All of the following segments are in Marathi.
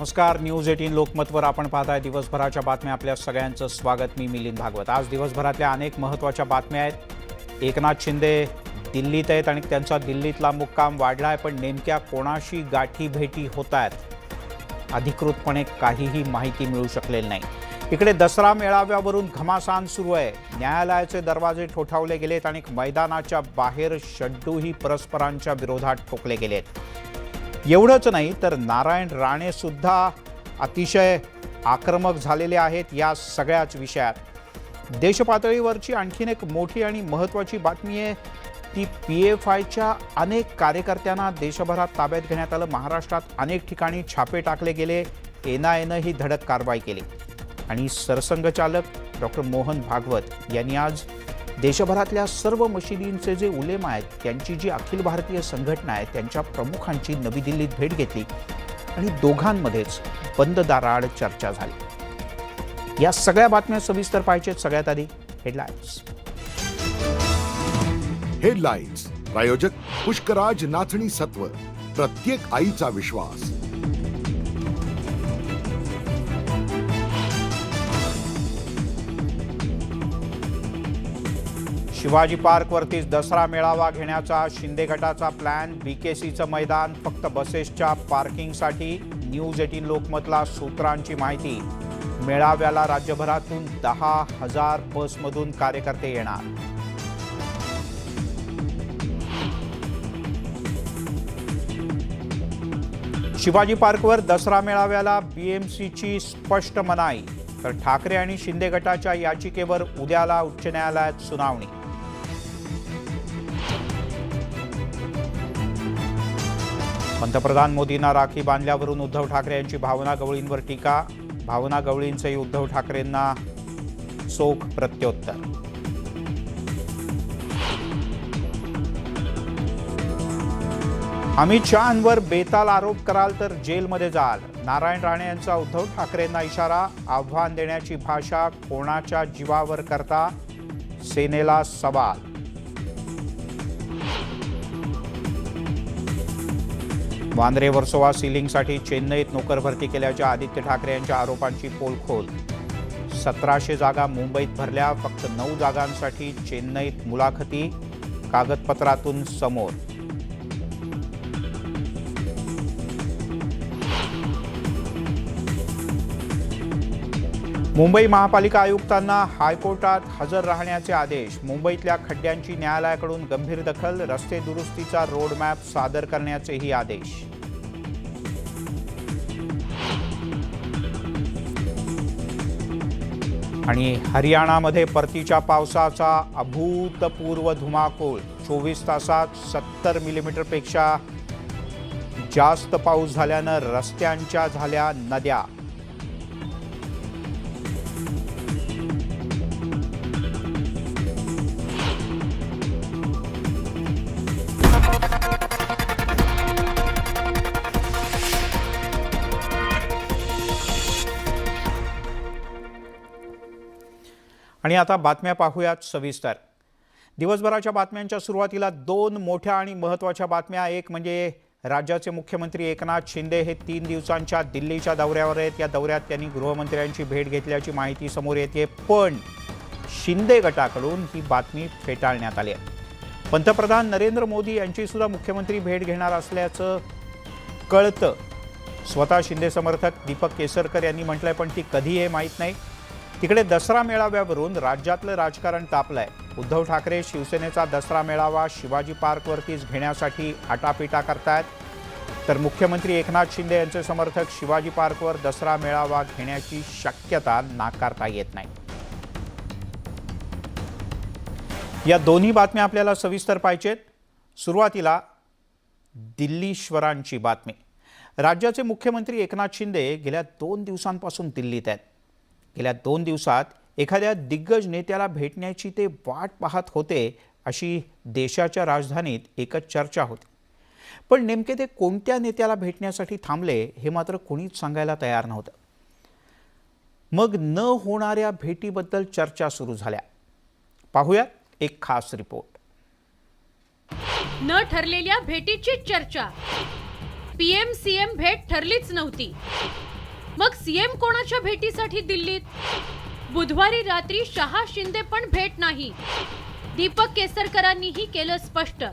नमस्कार. न्यूज 18 लोकमतवर आपण पाहताय दिवसभराच्या बातम्या. आपल्या सगळ्यांचं स्वागत. मी मिलिंद भागवत. आज दिवसभरातल्या अनेक महत्त्वाच्या बातम्या आहेत. एकनाथ शिंदे दिल्लीत आहेत आणि त्यांचा दिल्लीतला मुक्काम वाढला आहे, पण नेमक्या कोणाशी गाठी भेटी होत आहेत अधिकृतपणे काहीही माहिती मिळू शकलेली नाही. इकडे दसरा मेळाव्यावरून घमासान सुरू आहे. न्यायालयाचे दरवाजे ठोठावले गेलेत आणि मैदानाच्या बाहेर शड्डूही परस्परांच्या विरोधात ठोकले गेलेत. एवढंच नाही तर नारायण राणे सुद्धा अतिशय आक्रमक झालेले आहेत या सगळ्याच विषयात. देशपातळीवरची आणखीन एक मोठी आणि महत्त्वाची बातमी आहे ती PFIच्या अनेक कार्यकर्त्यांना देशभरात ताब्यात घेण्यात आलं. महाराष्ट्रात अनेक ठिकाणी छापे टाकले गेले. NIAनं ही धडक कारवाई केली आणि सरसंघचालक डॉक्टर मोहन भागवत यांनी आज देशभरातल्या सर्व मशिदींचे जे उलेमा आहेत त्यांची जी अखिल भारतीय संघटना आहे त्यांच्या प्रमुखांची नवी दिल्लीत भेट घेतली आणि दोघांमध्येच बंद दाराआड चर्चा झाली. या सगळ्या बातम्या सविस्तर पाहिजेत. सगळ्यात आधी हेडलाईन्स. प्रायोजक पुष्कराज नाचणी सत्व, प्रत्येक आईचा विश्वास. शिवाजी पार्कवरतीच दसरा मेळावा घेण्याचा शिंदे गटाचा प्लॅन. BKCचं मैदान फक्त बसेसच्या पार्किंगसाठी. न्यूज 18 लोकमतला सूत्रांची माहिती. मेळाव्याला राज्यभरातून 10,000 बसमधून कार्यकर्ते येणार. शिवाजी पार्कवर दसरा मेळाव्याला BMCची स्पष्ट मनाई. तर ठाकरे आणि शिंदे गटाच्या याचिकेवर उद्याला उच्च न्यायालयात सुनावणी. पंतप्रधान मोदींना राखी बांधल्यावरून उद्धव ठाकरे यांची भावना गवळींवर टीका. भावना गवळींचंही उद्धव ठाकरेंना चोख प्रत्युत्तर. अमित शहांवर बेताल आरोप कराल तर जेलमध्ये जाल. नारायण राणे यांचा उद्धव ठाकरेंना इशारा. आव्हान देण्याची भाषा कोणाच्या जीवावर करता, सेनेला सवाल. वांद्रे वर्सोवा सीलिंगसाठी चेन्नईत नोकर भरती केल्याच्या आदित्य ठाकरे यांच्या आरोपांची पोलखोल. 1700 जागा मुंबईत भरल्या, फक्त 9 जागांसाठी चेन्नईत मुलाखती कागदपत्रातून समोर. मुंबई महापालिका आयुक्तांना हायकोर्टात हजर राहण्याचे आदेश. मुंबईतल्या खड्ड्यांची न्यायालयाकडून गंभीर दखल. रस्ते दुरुस्तीचा रोडमॅप सादर करण्याचेही आदेश. आणि हरियाणामध्ये परतीच्या पावसाचा अभूतपूर्व धुमाकूळ. 24 तासात 70 मिलीमीटरपेक्षा जास्त पाऊस झाल्यानं रस्त्यांच्या झाल्या नद्या. आणि आता बातम्या पाहूयात सविस्तर. दिवसभराच्या बातम्यांच्या सुरुवातीला 2 मोठ्या आणि महत्त्वाच्या बातम्या. एक म्हणजे राज्याचे मुख्यमंत्री एकनाथ शिंदे हे 3 दिवसांच्या दिल्लीच्या दौऱ्यावर आहेत. या दौऱ्यात त्यांनी गृहमंत्र्यांची भेट घेतल्याची माहिती समोर येते, पण शिंदे गटाकडून ही बातमी फेटाळण्यात आली आहे. पंतप्रधान नरेंद्र मोदी यांची सुद्धा मुख्यमंत्री भेट घेणार असल्याचं कळतं. स्वतः शिंदे समर्थक दीपक केसरकर यांनी म्हटलंय, पण ती कधी हे माहीत नाही. तिकडे दसरा मेळाव्यावरून राज्यातलं राजकारण तापलंय. उद्धव ठाकरे शिवसेनेचा दसरा मेळावा शिवाजी पार्कवरतीच घेण्यासाठी आटापिटा करतायत, तर मुख्यमंत्री एकनाथ शिंदे यांचे समर्थक शिवाजी पार्कवर दसरा मेळावा घेण्याची शक्यता नाकारता येत नाही. या दोन्ही बातम्या आपल्याला सविस्तर पाहिजेत. सुरुवातीला दिल्लीश्वरांची बातमी. राज्याचे मुख्यमंत्री एकनाथ शिंदे गेल्या 2 दिवसांपासून दिल्लीत आहेत. गेल्या 2 दिवसात एखाद्या दिग्गज नेत्याला भेटण्याची ते वाट पाहत होते अशी देशाच्या राजधानीत एकच चर्चा होती. पण नेमके ते कोणत्या नेत्याला भेटण्यासाठी थांबले हे मात्र कोणीच सांगायला तयार नव्हतं. मग न होणाऱ्या भेटीबद्दल चर्चा सुरू झाल्या. पाहूया एक खास रिपोर्ट. न ठरलेल्या भेटीची चर्चा. PM-CM भेट ठरलीच नव्हती. मग सीएम कोणाच्या भेटीसाठी दिल्लीत? बुधवारी रात्री शहा शिंदे पण भेट नाही. दीपक केसरकरांनीही केलं स्पष्ट.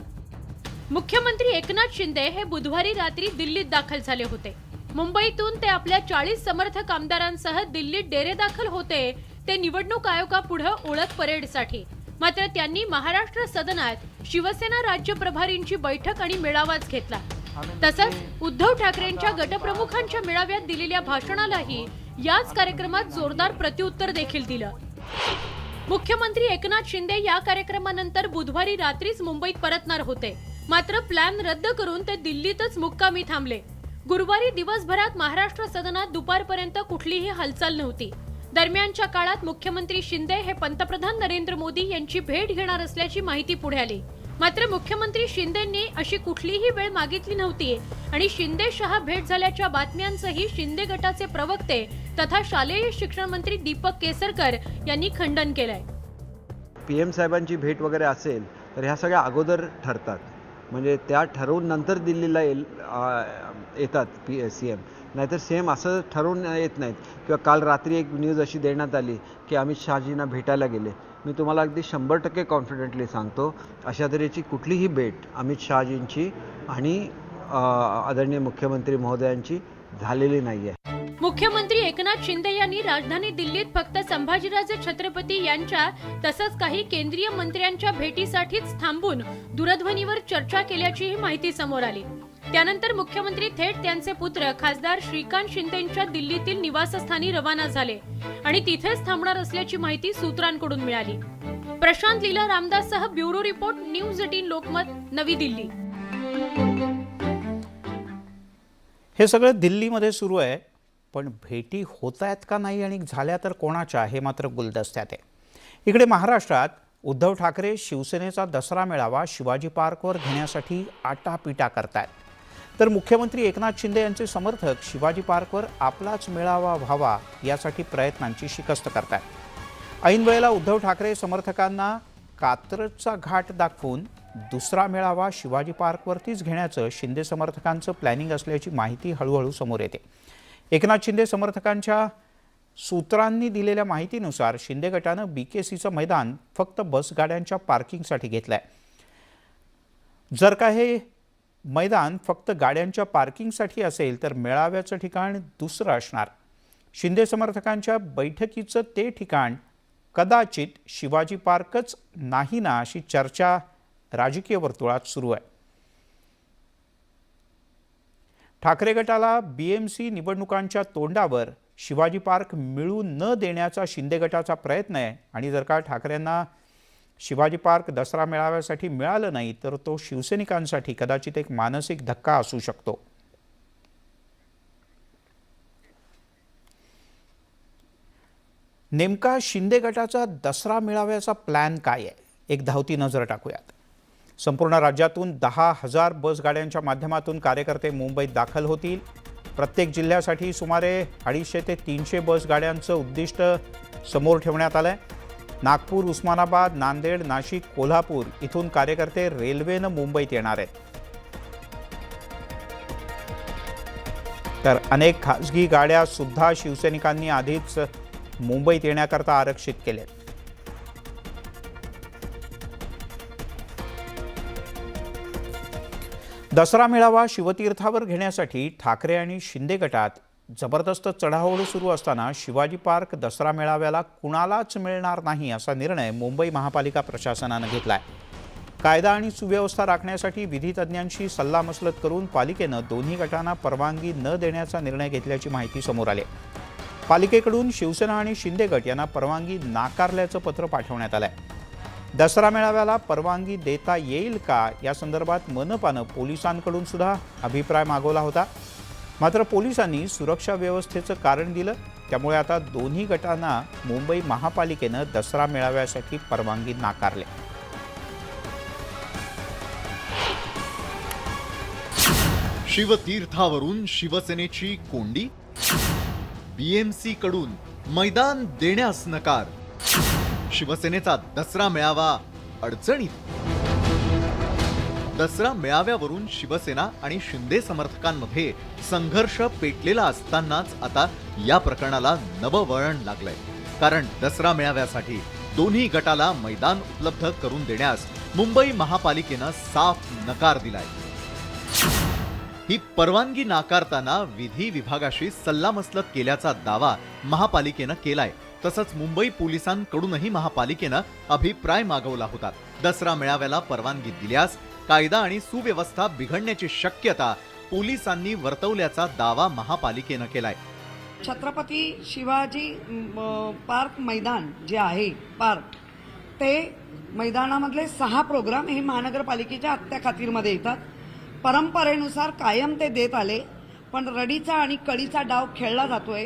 मुख्यमंत्री एकनाथ शिंदे हे बुधवारी रात्री दिल्लीत दाखल झाले होते. मुंबईतून ते आपल्या 40 समर्थक आमदारांसह दिल्लीत डेरे दाखल होते ते निवडणूक आयोगापुढे ओळख परेडसाठी. मात्र त्यांनी महाराष्ट्र सदनात शिवसेना राज्य प्रभारींची बैठक आणि मेळावाच घेतला. तसंच उद्धव ठाकरेंच्या गटप्रमुखांच्या मेळाव्यात दिलेल्या भाषणालाही याच कार्यक्रमात जोरदार प्रत्युत्तर देखील दिलं. मुख्यमंत्री एकनाथ शिंदे या कार्यक्रमानंतर बुधवारी रात्रीच मुंबईत परतणार होते. मात्र प्लॅन रद्द करून ते दिल्लीतच मुक्कामी थांबले. गुरुवारी दिवसभरात महाराष्ट्र सदनात दुपारपर्यंत कुठलीही हालचाल नव्हती. दरम्यानच्या काळात मुख्यमंत्री शिंदे हे पंतप्रधान नरेंद्र मोदी यांची भेट घेणार असल्याची माहिती पुढे आली. मात्र मुख्यमंत्री शिंदेंनी अशी कुठलीही वेळ मागितली नव्हती आणि शिंदे शहा भेट झाल्याच्या बातम्यांचंही शिंदे गटाचे प्रवक्ते तथा शालेय शिक्षण मंत्री दीपक केसरकर यांनी खंडन केलंय. PM साहेबांची भेट वगैरे असेल तर ह्या सगळ्या अगोदर ठरतात, म्हणजे त्या ठरवून नंतर दिल्लीला येतात CM. नाहीतर CM असं ठरवून येत नाहीत. किंवा काल रात्री एक न्यूज अशी देण्यात आली की अमित शहाजींना भेटायला गेले. मी तुम्हाला अगदी 100% कॉन्फिडेंटली सांगतो, अशा तऱ्हेची कुठलीही भेट अमित शहाजींची आणि आदरणीय मुख्यमंत्री महोदयांची झालेली नाही आहे. मुख्यमंत्री एकनाथ शिंदे यांनी राजधानी दिल्लीत फक्त संभाजीराजे छत्रपती यांच्या तसंच काही केंद्रीय मंत्र्यांच्या भेटीसाठीच थांबून दूरध्वनीवर चर्चा केल्याचीही माहिती समोर आली. त्यानंतर मुख्यमंत्री थेट त्यांचे पुत्र खासदार श्रीकांत शिंदेंच्या दिल्लीतील निवासस्थानी रवाना झाले आणि तिथेच थांबणार असल्याची माहिती सूत्रांकडून मिळाली. प्रशांत लीला रामदाससह ब्युरो रिपोर्ट, न्यूज 18 लोकमत, नवी दिल्ली. हे सगळं दिल्लीमध्ये सुरू आहे, पण भेटी होत आहेत का नाही आणि झाल्या तर कोणाच्या हे मात्र गुलदस्त्यात आहे. इकडे महाराष्ट्रात उद्धव ठाकरे शिवसेनेचा दसरा मेळावा शिवाजी पार्कवर घेण्यासाठी आटापिटा करतायत, तर मुख्यमंत्री एकनाथ शिंदे यांचे समर्थक शिवाजी पार्कवर आपलाच मेळावा व्हावा यासाठी प्रयत्नांची शिकस्त करतायत. ऐन वेळेला उद्धव ठाकरे समर्थकांना कात्रजचा घाट दाखवून दुसरा मेळावा शिवाजी पार्कवरतीच घेण्याचं शिंदे समर्थकांचं प्लॅनिंग असल्याची माहिती हळूहळू समोर येते. एकनाथ शिंदे समर्थकांच्या सूत्रांनी दिलेल्या माहितीनुसार शिंदे गटानं BKCचं मैदान फक्त बसगाड्यांच्या पार्किंगसाठी घेतलंय. जर का हे मैदान फक्त गाड्यांच्या पार्किंगसाठी असेल तर मेळाव्याचं ठिकाण दुसरं असणार. शिंदे समर्थकांच्या बैठकीचं ते ठिकाण कदाचित शिवाजी पार्कच नाही ना, अशी चर्चा राजकीय वर्तुळात सुरू आहे. ठाकरे गटाला BMC निवडणुकांच्या तोंडावर शिवाजी पार्क मिळू न देण्याचा शिंदे गटाचा प्रयत्न आहे आणि जर का ठाकरेंना शिवाजी पार्क दसरा मेळाव्यासाठी मिळालं नाही तर तो शिवसैनिकांसाठी कदाचित एक मानसिक धक्का असू शकतो. नेमका शिंदे गटाचा दसरा मेळाव्याचा प्लॅन काय आहे, एक धावती नजर टाकूयात. संपूर्ण राज्यातून 10,000 बसगाड्यांच्या माध्यमातून कार्यकर्ते मुंबईत दाखल होतील. प्रत्येक जिल्ह्यासाठी सुमारे 250 ते 300 बसगाड्यांचं उद्दिष्ट समोर ठेवण्यात आलं आहे. नागपूर, उस्मानाबाद, नांदेड, नाशिक, कोल्हापूर इथून कार्यकर्ते रेल्वेनं मुंबईत येणार आहेत. तर अनेक खासगी गाड्या सुद्धा शिवसैनिकांनी आधीच मुंबईत येण्याकरता आरक्षित केलेत. दसरा मेळावा शिवतीर्थावर घेण्यासाठी ठाकरे आणि शिंदे गटात जबरदस्त चढाओढ सुरू असताना शिवाजी पार्क दसरा मेळाव्याला कुणालाच मिळणार नाही असा निर्णय मुंबई महापालिका प्रशासनानं घेतलाय. कायदा आणि सुव्यवस्था राखण्यासाठी विधितज्ञांशी सल्लामसलत करून पालिकेनं दोन्ही गटांना परवानगी न देण्याचा निर्णय घेतल्याची माहिती समोर आली. पालिकेकडून शिवसेना आणि शिंदे गट यांना परवानगी नाकारल्याचं पत्र पाठवण्यात आलंय. दसरा मेळाव्याला परवानगी देता येईल का या संदर्भात मनपानं पोलिसांकडून सुद्धा अभिप्राय मागवला होता. मात्र पोलिसांनी सुरक्षा व्यवस्थेचं कारण दिलं, त्यामुळे आता दोन्ही गटांना मुंबई महापालिकेनं दसरा मेळाव्यासाठी परवानगी नाकारली. शिवतीर्थावरून शिवसेनेची कोंडी, BMC कडून मैदान देण्यास नकार, शिवसेनेचा दसरा मेळावा अडचणीत. दसरा मेळाव्यावरून शिवसेना आणि शिंदे समर्थकांमध्ये संघर्ष पेटलेला असतानाच आता या प्रकरणाला नवं वळण लागलंय. कारण दसरा मेळाव्यासाठी दोन्ही गटाला मैदान उपलब्ध करून देण्यास मुंबई महापालिकेनं साफ नकार दिलाय. ही परवानगी नाकारताना विधी विभागाशी सल्लामसलत केल्याचा दावा महापालिकेनं केलाय. तसंच मुंबई पोलिसांकडूनही महापालिकेनं अभिप्राय मागवला होता. दसरा मेळाव्याला परवानगी दिल्यास कायदा आणि सुव्यवस्था बिघडण्याची शक्यता पोलिसांनी वर्तवल्याचा दावा महापालिकेनं केलाय. छत्रपती शिवाजी पार्क मैदान जे आहे पार्क, ते मैदानामधले 6 प्रोग्राम हे महानगरपालिकेच्या अखत्याखातीरमध्ये येतात. परंपरेनुसार कायम ते देत आले, पण रडीचा आणि कळीचा डाव खेळला जातोय.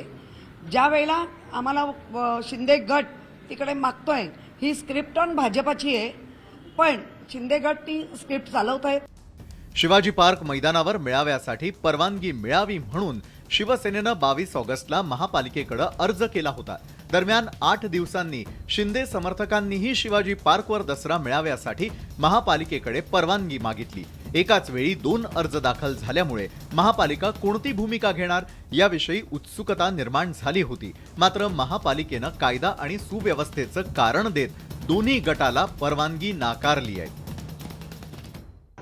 ज्या वेळेला आम्हाला शिंदे गट तिकडे मागतोय, ही स्क्रिप्ट ऑन भाजपाची आहे, पण शिंदे गट ती स्क्रिप्ट चालवत आहेत. शिवाजी पार्क मैदानावर मेळाव्यासाठी परवानगी मिळावी म्हणून शिवसेनेनं 22 ऑगस्टला महापालिकेकडे अर्ज केला होता. दरम्यान 8 दिवसांनी शिंदे समर्थकांनीही शिवाजी पार्कवर दसरा मेळाव्यासाठी महापालिकेकडे परवानगी मागितली. एकाच वेळी 2 अर्ज दाखल झाल्यामुळे महापालिका कोणती भूमिका घेणार याविषयी उत्सुकता निर्माण झाली होती. मात्र महापालिकेनं कायदा आणि सुव्यवस्थेचं कारण देत दोन्ही गटाला परवानगी नाकारली आहे.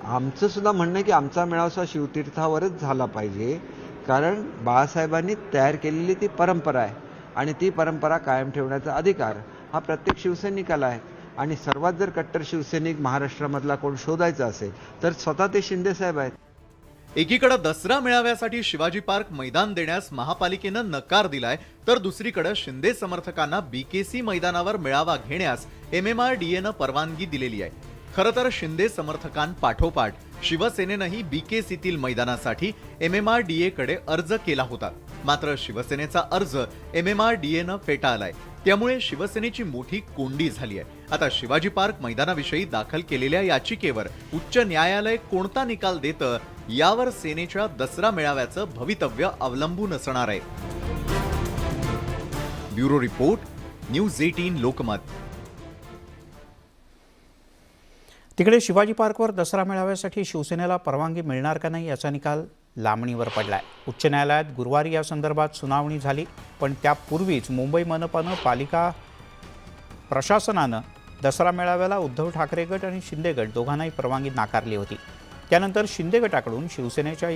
आमचं सुद्धा म्हणणं आहे की आमचा मेळावा शिवतीर्थावरच झाला पाहिजे, कारण बाळासाहेबांनी तयार केलेली ती परंपरा आहे आणि ती परंपरा कायम ठेवण्याचा अधिकार हा प्रत्येक शिवसैनिकाला आहे. आणि सर्वात जर कट्टर शिवसैनिक महाराष्ट्रामधला कोण शोधायचा असेल तर स्वतः ते शिंदे साहेब आहेत. एकीकडे दसरा मेळाव्यासाठी शिवाजी पार्क मैदान देण्यास महापालिकेनं नकार दिलाय, तर दुसरीकडे शिंदे समर्थकांना बीकेसी मैदानावर मेळावा घेण्यास MMRDAनं परवानगी दिलेली आहे. खरं तर शिंदे समर्थकांपाठोपाठ शिवसेनेनंही बीकेसीतील मैदानासाठी MMRDAकडे अर्ज केला होता. मात्र शिवसेनेचा अर्ज MMRDAनं फेटाळलाय. त्यामुळे शिवसेनेची मोठी कोंडी झाली आहे. आता शिवाजी पार्क मैदानाविषयी दाखल केलेल्या याचिकेवर उच्च न्यायालय कोणता निकाल देतं यावर सेनेच्या दसरा मेळाव्याचं भवितव्य अवलंबून असणार आहे. Bureau report, news 18 Lokmat. तिकडे शिवाजी पार्कवर दसरा मेळाव्यासाठी शिवसेनेला परवानगी मिळणार का नाही याचा निकाल लांबणीवर पडलाय. उच्च न्यायालयात गुरुवारी या संदर्भात सुनावणी झाली, पण त्यापूर्वीच मुंबई मनपानं पालिका प्रशासनानं दसरा मेळाव्याला उद्धव ठाकरे गट आणि शिंदे गट दोघांनाही परवानगी नाकारली होती. त्यानंतर शिंदे गटाकडून शिवसेनेच्या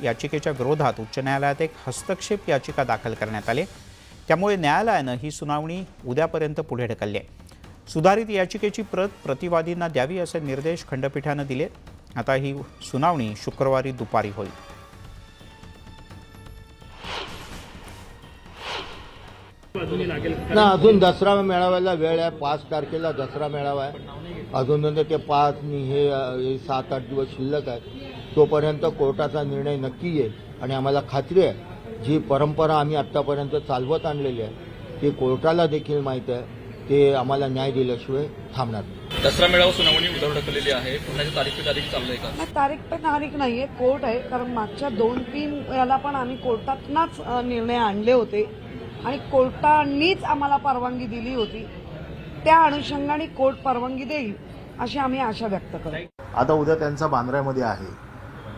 याचिकेच्या विरोधात उच्च न्यायालयात एक हस्तक्षेप याचिका दाखल करण्यात आली. त्यामुळे न्यायालयानं ही सुनावणी उद्यापर्यंत पुढे ढकलली आहे. सुधारित याचिकेची प्रत प्रतिवादींना द्यावी असे निर्देश खंडपीठानं दिले. आता ही सुनावणी शुक्रवारी दुपारी होईल. ना अजून दसरा मेळाव्याला वेळ आहे. 5 तारखेला दसरा मेळावा आहे. अजून ते 5 हे 7-8 दिवस शिल्लक आहे. तोपर्यंत कोर्टाचा निर्णय नक्की येईल आणि आम्हाला खात्री आहे जी परंपरा आम्ही आत्तापर्यंत चालवत आणलेली आहे ती कोर्टाला देखील माहीत आहे. ते आम्हाला न्याय दिल्याशिवाय थांबणार नाही. दसरा मेळावा सुनावणी उद्या ढकललेली आहे. पुण्याची तारीख पे तारीख चाललंय का? तारीख पे तारीख नाहीये, कोर्ट आहे. कारण मागच्या 2-3 वेळेला पण आम्ही कोर्टातनाच निर्णय आणले होते आणि कोर्टानेच आम्हाला परवानगी दिली होती. त्या अनुषंगाने कोर्ट परवानगी देईल अशी आम्ही आशा व्यक्त करू. आता उद्या त्यांचा बांद्र्यामध्ये आहे.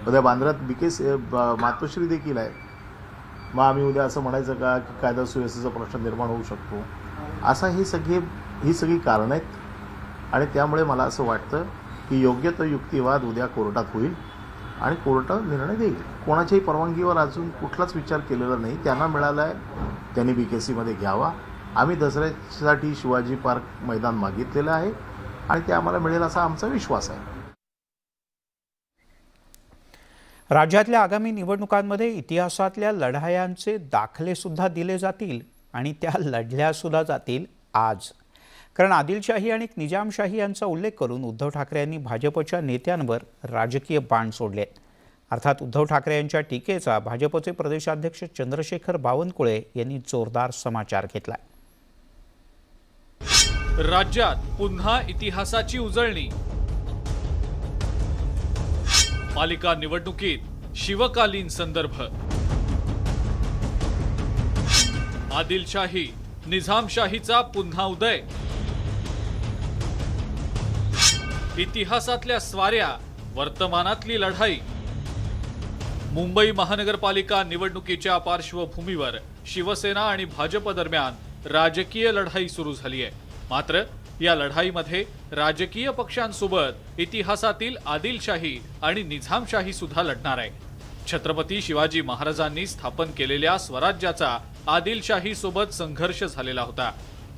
उद्या बांद्र्यात बीकेसी मातोश्री देखील आहे. मग आम्ही उद्या असं म्हणायचं का की कायदा सुव्यवस्थेचा प्रश्न निर्माण होऊ शकतो? असा ही सगळी कारणं आहेत आणि त्यामुळे मला असं वाटतं की योग्य तो युक्तिवाद उद्या कोर्टात होईल आणि कोर्ट निर्णय देईल. कोणाच्याही परवानगीवर अजून कुठलाच विचार केलेला नाही. त्यांना मिळाला आहे, त्यांनी बीकेसीमध्ये घ्यावा. आम्ही दसऱ्यासाठी शिवाजी पार्क मैदान मागितलेलं आहे आणि ते आम्हाला मिळेल असा आमचा विश्वास आहे. राज्यातल्या आगामी निवडणुकांमध्ये इतिहासातल्या लढायांचे दाखले सुद्धा दिले जातील आणि त्या लढल्या सुद्धा जातील आज. कारण आदिलशाही आणि निजामशाही यांचा उल्लेख करून उद्धव ठाकरे यांनी भाजपच्या नेत्यांवर राजकीय बाण सोडले. अर्थात उद्धव ठाकरे यांच्या टीकेचा भाजपचे प्रदेशाध्यक्ष चंद्रशेखर बावनकुळे यांनी जोरदार समाचार घेतला. राज्यात पुन्हा इतिहासाची उजळणी. पालिका निवडणुकीत शिवकालीन संदर्भ. आदिलशाही निजामशाहीचा पुन्हा उदय. इतिहासातल्या स्वाऱ्या वर्तमानातली लढाई. मुंबई महानगरपालिका निवडणुकीच्या पार्श्वभूमीवर शिवसेना आणि भाजप दरम्यान राजकीय लढाई सुरू झाली आहे. मात्र या लढाईमध्ये राजकीय पक्षांसोबत इतिहासातील आदिलशाही आणि निजामशाही सुद्धा लढणार आहे. छत्रपती शिवाजी महाराजांनी स्थापन केलेल्या स्वराज्याचा आदिलशाही सोबत संघर्ष झालेला होता.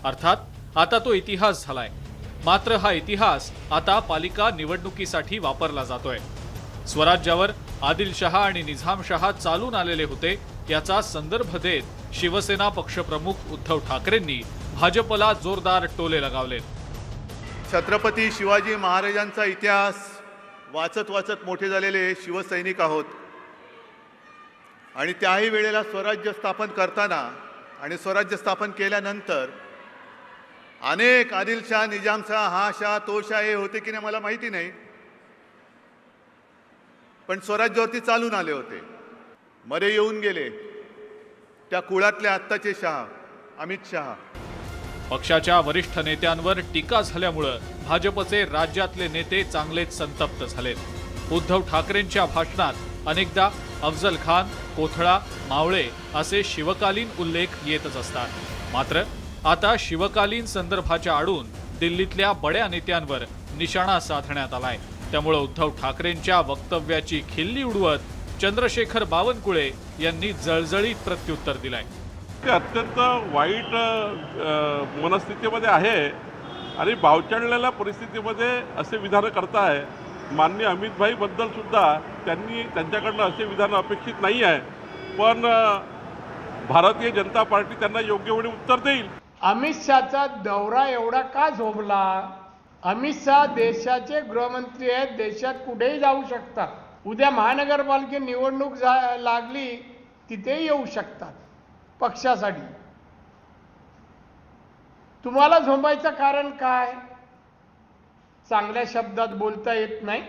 अर्थात आता तो इतिहास झालाय. मात्र हा इतिहास आता पालिका निवडणुकीसाठी वापरला जातोय. स्वराज्यावर आदिलशहा आणि निजामशहा चालून आलेले होते याचा संदर्भ देत शिवसेना पक्षप्रमुख उद्धव ठाकरेंनी भाजपला जोरदार टोले लगावले. छत्रपती शिवाजी महाराजांचा इतिहास वाचत वाचत मोठे झालेले शिवसैनिक आहोत आणि त्याही वेळेला स्वराज्य स्थापन करताना आणि स्वराज्य स्थापन केल्यानंतर अनेक आदिलशाह, निजामशाह, हा शाह, तो शाह हे होते की नाही मला माहिती नाही, पण स्वराज्यावरती चालून आले होते. मध्ये येऊन गेले त्या कुळातले आत्ताचे शाह अमित शहा. पक्षाच्या वरिष्ठ नेत्यांवर टीका झाल्यामुळे भाजपचे राज्यातले नेते चांगलेच संतप्त झालेत. उद्धव ठाकरेंच्या भाषणात अनेकदा अफजल खान, कोथळा, मावळे असे शिवकालीन उल्लेख येतच असतात. मात्र आता शिवकालीन संदर्भाच्या आडून दिल्लीतल्या बड्या नेत्यांवर निशाणा साधण्यात आलाय. त्यामुळे उद्धव ठाकरेंच्या वक्तव्याची खिल्ली उडवत चंद्रशेखर बावनकुळे यांनी जळजळीत प्रत्युत्तर दिलंय. ते अत्यंत वाईट मनस्थितीमध्ये आहे आणि बावचळलेल्या परिस्थितीमध्ये असे विधान करताय. माननीय अमितभाई बद्दल सुद्धा त्यांच्याकडनं असे विधान अपेक्षित नाही आहे, पण भारतीय जनता पार्टी त्यांना योग्य वेळी उत्तर देईल. अमित शहाचा दौरा एवढा का झोपला? अमित शहा देशाचे गृहमंत्री आहेत, देशात कुठेही जाऊ शकतात. उद्या महानगरपालिका निवडणूक लागली तिथेही येऊ शकतात पक्षासाठी. तुम्हाला झोंबायचं कारण काय? चांगल्या शब्दात बोलता येत नाही.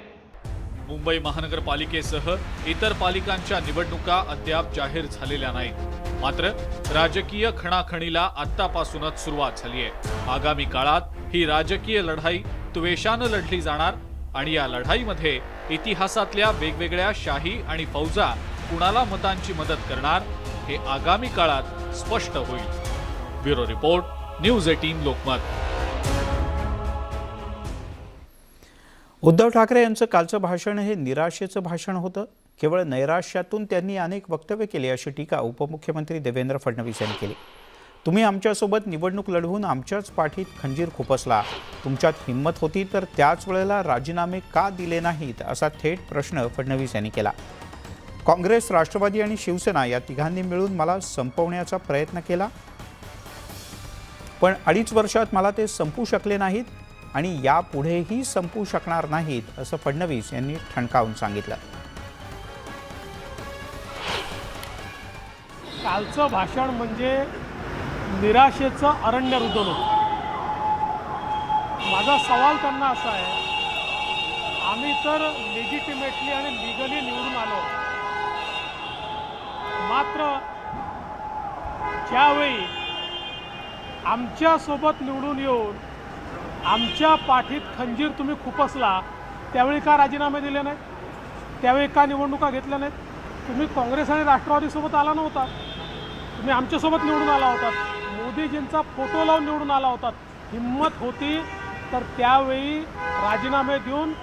मुंबई महानगरपालिकेसह इतर पालिकांच्या निवडणुका अद्याप जाहीर झालेल्या नाहीत. मात्र राजकीय खणाखणीला आत्तापासूनच सुरुवात झाली आहे. आगामी काळात ही राजकीय लढाई त्वेषानं लढली जाणार आणि या लढाईमध्ये इतिहासातल्या वेगवेगळ्या शाही आणि फौजा कुणाला मतांची मदत करणार हे आगामी काळात स्पष्ट होईल. Bureau report, news 18 Lokmat. Uddhav Thackeray यांचं कालचं भाषण हे निराशेचं भाषण होतं. केवळ नैराश्यातून त्यांनी अनेक वक्तव्य केली अशी टीका उपमुख्यमंत्री देवेंद्र फडणवीस यांनी केली. तुम्ही आमच्यासोबत निवडणूक लढवून आमच्याच पाठीत खंजीर खुपसला. तुमच्यात हिंमत होती तर त्याच वेळेला राजीनामे का दिले नाहीत असा थेट प्रश्न फडणवीस यांनी केला. काँग्रेस, राष्ट्रवादी आणि शिवसेना या तिघांनी मिळून मला संपवण्याचा प्रयत्न केला, पण 2.5 वर्षात मला ते संपू शकले नाहीत आणि यापुढेही संपू शकणार नाहीत असं फडणवीस यांनी ठणकावून सांगितलं. कालचं भाषण म्हणजे निराशेचं अरण्य रुदन होतं. माझा सवाल त्यांना असा आहे, आम्ही तर लेजिटिमेटली आणि लिगली निवडून आलो, मात्र ज्यावेळी आमच्यासोबत निवडून येऊन आमच्या पाठीत खंजीर तुम्ही खुपसला त्यावेळी का राजीनामे दिले नाहीत? त्यावेळी का निवडणुका घेतल्या नाहीत? तुम्ही काँग्रेस आणि राष्ट्रवादीसोबत आला नव्हता, तुम्ही आमच्यासोबत निवडून आला होतात. मोदीजींचा फोटो लावून निवडून आला होतात. हिंमत होती तर त्यावेळी राजीनामे देऊन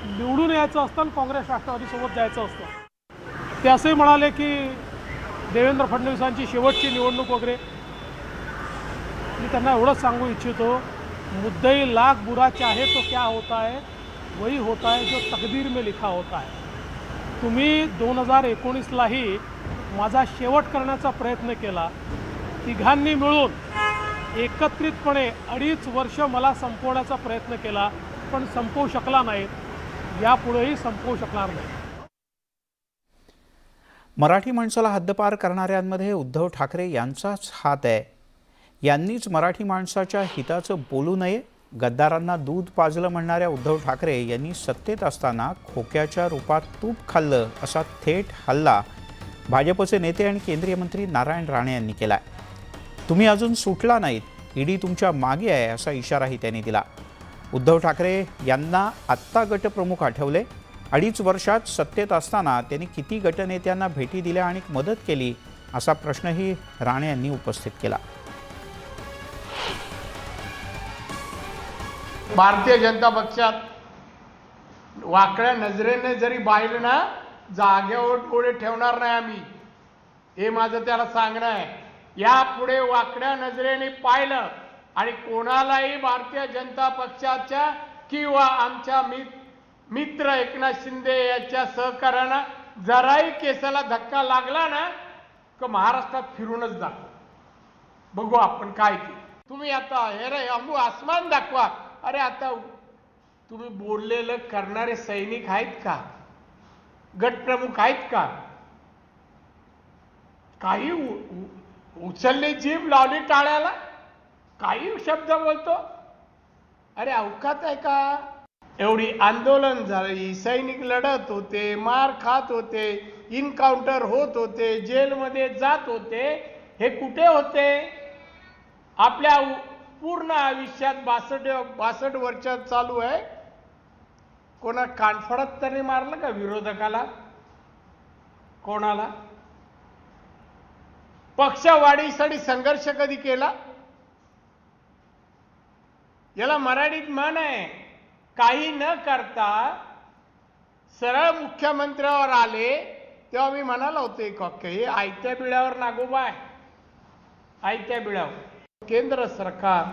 निवडून यायचं असतं आणि काँग्रेस राष्ट्रवादीसोबत जायचं असतं. ते असंही म्हणाले की देवेंद्र फडणवीसांची शेवटची निवडणूक वगैरे. मी त्यांना एवढंच सांगू इच्छितो, मुद्दई लाख बुरा चाहे तो क्या होता है, वही होता है जो तकदीर में लिखा होता है. तुम्ही 2019लाही माझा शेवट करण्याचा प्रयत्न केला. तिघांनी मिळून एकत्रितपणे 2.5 वर्ष मला संपवण्याचा प्रयत्न केला, पण संपवू शकला नाहीत. यापुढेही संपवू शकणार नाही. मराठी माणसाला हद्दपार करणाऱ्यांमध्ये उद्धव ठाकरे यांचाच हात आहे. यांनीच मराठी माणसाच्या हिताचं बोलू नये. गद्दारांना दूध पाजलं म्हणणाऱ्या उद्धव ठाकरे यांनी सत्तेत असताना खोक्याच्या रूपात तूप खाल्लं असा थेट हल्ला भाजपचे नेते आणि केंद्रीय मंत्री नारायण राणे यांनी केला. तुम्ही अजून सुटला नाहीत, ईडी तुमच्या मागे आहे असा इशाराही त्यांनी दिला. उद्धव ठाकरे यांना आत्ता गटप्रमुख आठवले. 2.5 वर्षात सत्तेत असताना त्यांनी किती गटनेत्यांना भेटी दिल्या आणि मदत केली असा प्रश्नही राणे यांनी उपस्थित केला. भारतीय जनता पक्षात वाकड्या नजरेने जरी पाहिलं ना, जागेवर पुढे ठेवणार नाही आम्ही, हे माझं त्याला सांगणं आहे. यापुढे वाकड्या नजरेने पाहिलं आणि कोणालाही भारतीय जनता पक्षाच्या किंवा आमच्या मित्र एकनाथ शिंदे याच्या सहकार्यानं जराही केसाला धक्का लागला ना, तर महाराष्ट्रात फिरूनच दाखव, बघू आपण काय ते. तुम्ही आता हे रे अमू आसमान दाखवा. अरे आता तुम्ही बोललेलं करणारे सैनिक आहेत का, गटप्रमुख आहेत का, काही उचलले जीभ लावली टाळ्याला, काही शब्द बोलतो. अरे अवकात आहे का? एवढी आंदोलन झाली, सैनिक लढत होते, मार खात होते, इनकाउंटर होत होते, जेलमध्ये जात होते, हे कुठे होते? आपल्या पूर्ण आयुष्यात 62 वर्षात चालू आहे, कोणा कानफडत तरी मारलं का विरोधकाला? कोणाला? पक्षवाढीसाठी संघर्ष कधी केला? याला मराठीत म्हण आहे, काही न करता सरळ मुख्यमंत्र्यावर आले तेव्हा मी म्हणालो होतो एक वाक्य, हे आयत्या बिळावर नागोबा आहे, आयत्या बिळावर. केंद्र सरकार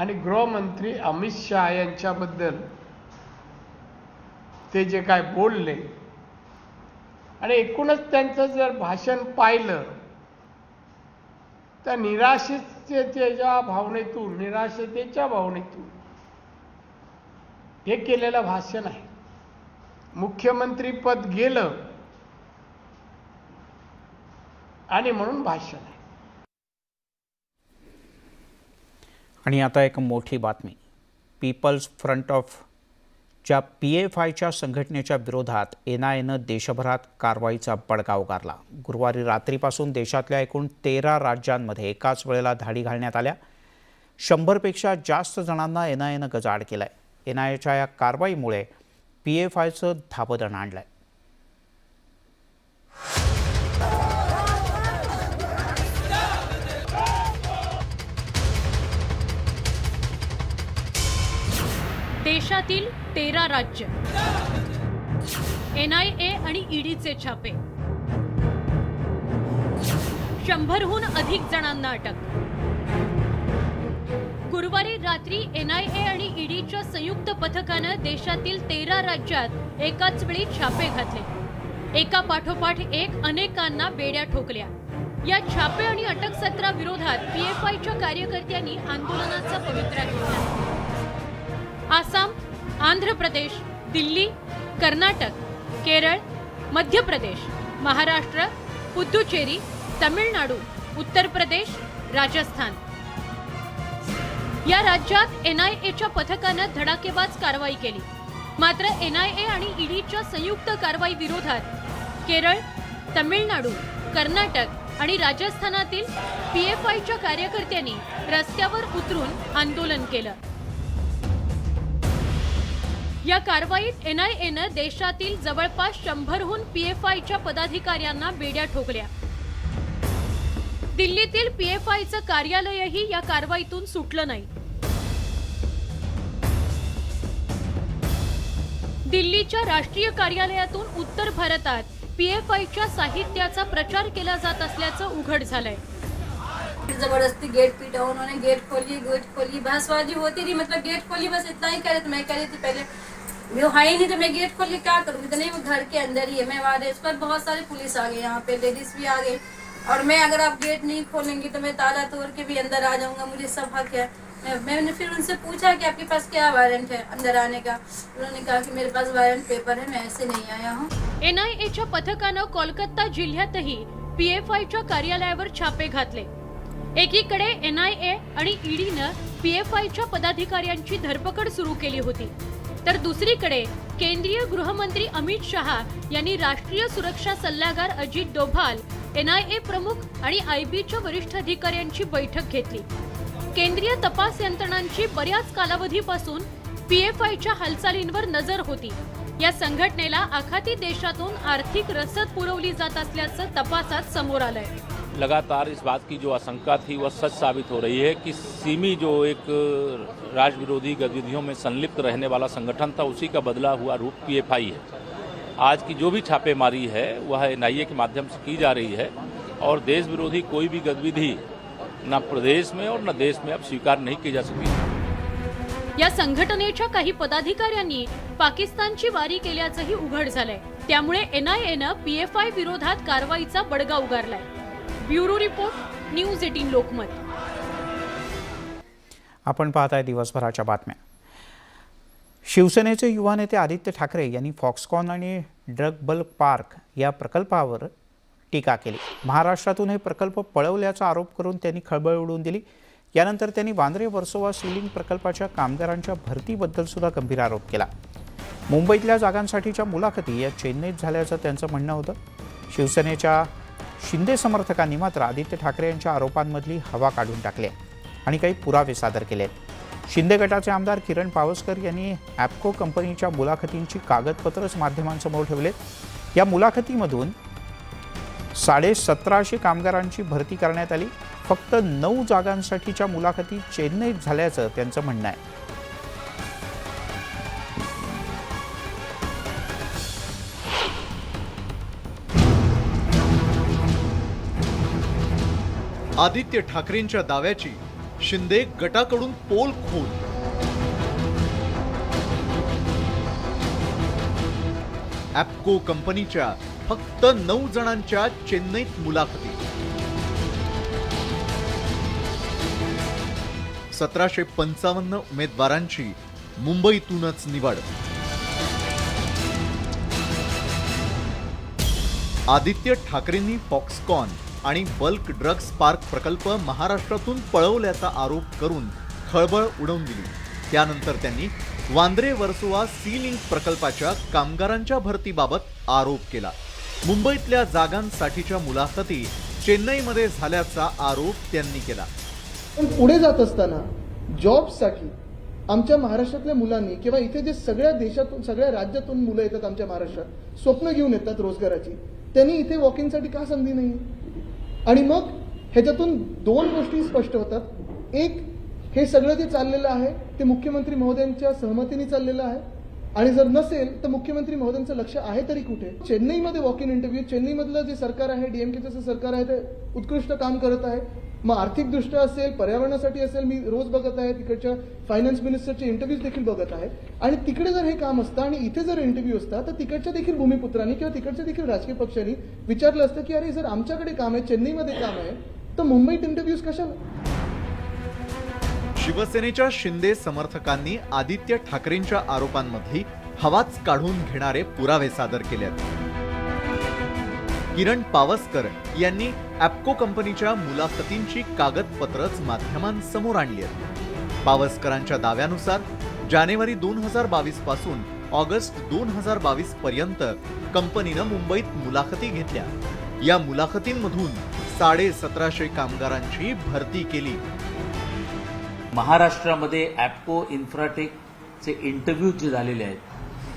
आणि गृहमंत्री अमित शहा यांच्याबद्दल ते जे काय बोलले आणि एकूणच त्यांचं जर भाषण पाहिलं तर निराशेच्या भावनेतून हे केलेलं भाषण आहे. मुख्यमंत्री पद गेलं आणि म्हणून भाषण आहे. आणि आता एक मोठी बातमी. पीपल्स फ्रंट ऑफ च्या PFIच्या संघटनेच्या विरोधात NIAनं देशभरात कारवाईचा बडगा उगारला. गुरुवारी रात्रीपासून देशातल्या एकूण 13 राज्यांमध्ये एकाच वेळेला धाडी घालण्यात आल्या. 100पेक्षा जास्त जणांना NIAनं गजाआड केलाय. NIAच्या या कारवाईमुळे PFIचं धाबदण आणलंय. देशातील 13 राज्य, NIA आणि EDचे छापे, 100हून अधिक जणांना अटक. गुरुवारी रात्री NIA आणि EDच्या संयुक्त पथकानं देशातील 13 राज्यात एकाच वेळी छापे घातले. एका पाठोपाठ एक अनेकांना बेड्या ठोकल्या. या छापे आणि अटक सत्राविरोधात PFIच्या कार्यकर्त्यांनी आंदोलनाचा पवित्रा घेतला. आसाम, आंध्र प्रदेश, दिल्ली, कर्नाटक, केरळ, मध्य प्रदेश, महाराष्ट्र, पुद्दुचेरी, तमिळनाडू, उत्तर प्रदेश, राजस्थान या राज्यात NIAच्या पथकानं धडाकेबाज कारवाई केली. मात्र NIA आणि EDच्या संयुक्त कारवाई विरोधात केरळ, तमिळनाडू, कर्नाटक आणि राजस्थानातील PFIच्या कार्यकर्त्यांनी रस्त्यावर उतरून आंदोलन केलं. या कारवाईत NIAनं देशातील जवळपास 100हून PFIच्या पदाधिकाऱ्यांना बेड्या ठोकल्या. दिल्लीतील PFIचं कार्यालयही या कारवाईतून सुटलं नाही. दिल्लीच्या राष्ट्रीय कार्यालयातून उत्तर भारतात PFIच्या साहित्याचा प्रचार केला जात असल्याचं उघड झालंय. जबरदस्ती गेट पीटा, उन्होंने गेट खोली, बहसबाजी होती थी, मतलब गेट खोली, बस इतना ही कह रहे थे. मैं कह रही थी पहले वो है ही नहीं तो मैं गेट खोल के क्या करूँगी, तो नहीं वो घर के अंदर ही है. मैं वहाँ इस पर बहुत सारी पुलिस आ गई, यहाँ पे लेडीज भी आ गई, और मैं अगर आप गेट नहीं खोलेंगी तो मैं ताला तोड़ के भी अंदर आ जाऊँगा, मुझे सब हक है. मैंने फिर उनसे पूछा कि आपके पास क्या वारंट है अंदर आने का. उन्होंने कहा कि मेरे पास वारंट पेपर है, मैं ऐसे नहीं आया हूँ. NIAच्या पथकानं कोलकाता जिल्ह्यातही PFIच्या कार्यालयावर छापे घातले. एकीकडे NIA आणि EDनं PFIच्या पदाधिकाऱ्यांची धरपकड सुरू केली होती, तर दुसरीकडे केंद्रीय गृहमंत्री अमित शहा यांनी राष्ट्रीय सुरक्षा सल्लागार अजित डोभाल, NIA प्रमुख आणि IBच्या वरिष्ठ अधिकाऱ्यांची बैठक घेतली. केंद्रीय तपास यंत्रणांची बऱ्याच कालावधीपासून PFIच्या हालचालींवर नजर होती. या संघटनेला आखाती देशातून आर्थिक रसद पुरवली जात असल्याचं तपासात समोर आलंय। लगातार इस बात की जो आशंका थी वह सच साबित हो रही है कि सिमी जो एक राष्ट्र विरोधी गतिविधियों में संलिप्त रहने वाला संगठन था, उसी का बदला हुआ रूप पीएफआई है। आज की जो भी छापेमारी है वह एनआईए के माध्यम से की जा रही है और देश विरोधी कोई भी गतिविधि न प्रदेश में और न देश में अब स्वीकार नहीं की जा सकती। या संघटनेच्या काही पदाधिकाऱ्यांनी पाकिस्तानची वारी केल्याचंही उघड झालंय। त्यामुळे एनआयएनं पीएफआय विरोधात कारवाईचा बडगा उगारलाय। Bureau report, news 18 Lokmat. आपण पाहताय दिवसभराच्या बातम्या। शिवसेनेचे युवा नेते आदित्य ठाकरे यांनी फॉक्सकॉन आणि ड्रग बल्क पार्क या प्रकल्पावर टीका केली। महाराष्ट्रातून हे प्रकल्प पळवल्याचा आरोप करून त्यांनी खळबळ उडवून दिली। यानंतर त्यांनी वांद्रे वर्सोवा सीलिंग प्रकल्पाच्या कामगारांच्या भरतीबद्दल सुद्धा गंभीर आरोप केला। मुंबईतल्या जागांसाठीच्या मुलाखती या चेन्नईत झाल्याचं त्यांचं म्हणणं होतं। शिवसेनेच्या शिंदे समर्थकांनी मात्र आदित्य ठाकरे यांच्या आरोपांमधली हवा काढून टाकली आणि काही पुरावे सादर केले। शिंदे गटाचे आमदार किरण पावसकर यांनी ॲप्को कंपनीच्या मुलाखतींची कागदपत्रच माध्यमांसमोर ठेवले। या मुलाखतीमधून 1750 कामगारांची भरती करण्यात आली। फक्त 9 जागांसाठीच्या मुलाखती चेन्नईत झाल्याचं त्यांचं म्हणणं आहे। आदित्य ठाकरेंच्या दाव्याची शिंदे गटाकडून पोल खोल। ॲप्को कंपनीच्या फक्त 9 जणांच्या चेन्नईत मुलाखती। 1755 उमेदवारांची मुंबईतूनच निवड। आदित्य ठाकरेंनी फॉक्सकॉन आणि बल्क ड्रग्स पार्क प्रकल्प महाराष्ट्रातून पळवल्याचा आरोप करून खळबळ उडवून दिली। त्यानंतर त्यांनी वांद्रे वर्सोवा सीलिंग प्रकल्पाच्या कामगारांच्या भरतीबाबत आरोप केला। मुंबईतल्या जागांसाठीच्या मुलाखती चेन्नईमध्ये झाल्याचा आरोप त्यांनी केला। पण पुढे जात असताना जॉबसाठी आमच्या महाराष्ट्रातल्या मुलांनी किंवा इथे जे सगळ्या देशातून सगळ्या राज्यातून मुलं येतात आमच्या महाराष्ट्रात, स्वप्न घेऊन येतात रोजगाराची, त्यांनी इथे वॉकिंगसाठी का संधी नाही? आणि मग ह्याच्यातून 2 गोष्टी स्पष्ट होतात। एक, हे सगळं जे चाललेलं आहे ते मुख्यमंत्री महोदयांच्या सहमतीने चाललेलं आहे, आणि जर नसेल तर मुख्यमंत्री महोदयांचं लक्ष आहे तरी कुठे? चेन्नईमध्ये वॉक इन इंटरव्ह्यू, चेन्नईमधलं जे सरकार आहे, डीएमकेचं सरकार आहे, ते उत्कृष्ट काम करत आहे। मग आर्थिकदृष्ट्या असेल, पर्यावरणासाठी असेल, मी रोज बघत आहे, तिकडच्या फायनान्स मिनिस्टरचे इंटरव्ह्यूज देखील बघत आहे। आणि तिकडे जर हे काम असतं आणि इथे जर इंटरव्ह्यू असता तर तिकडच्या देखील भूमिपुत्रांनी किंवा तिकडच्या देखील राजकीय पक्षांनी विचारलं असतं की अरे जर आमच्याकडे काम आहे, चेन्नईमध्ये काम आहे, तर मुंबईत इंटरव्ह्यूज कशाला? शिवसेनेच्या शिंदे समर्थकांनी आदित्य ठाकरेंच्या आरोपांमधली हवाच काढून घेणारे पुरावे सादर केलेत। किरण पावसकर यांनी ॲप्को कंपनीच्या मुलाखतींची कागदपत्रच माध्यमांसमोर आणली आहेत। पावसकरांच्या दाव्यानुसार जानेवारी 2022 पासून ऑगस्ट 2022 पर्यंत कंपनीनं मुंबईत मुलाखती घेतल्या। या मुलाखतींमधून 1750 कामगारांची भरती केली। महाराष्ट्रामध्ये ॲप्को इन्फ्राटेकचे इंटरव्ह्यू जे झालेले आहेत,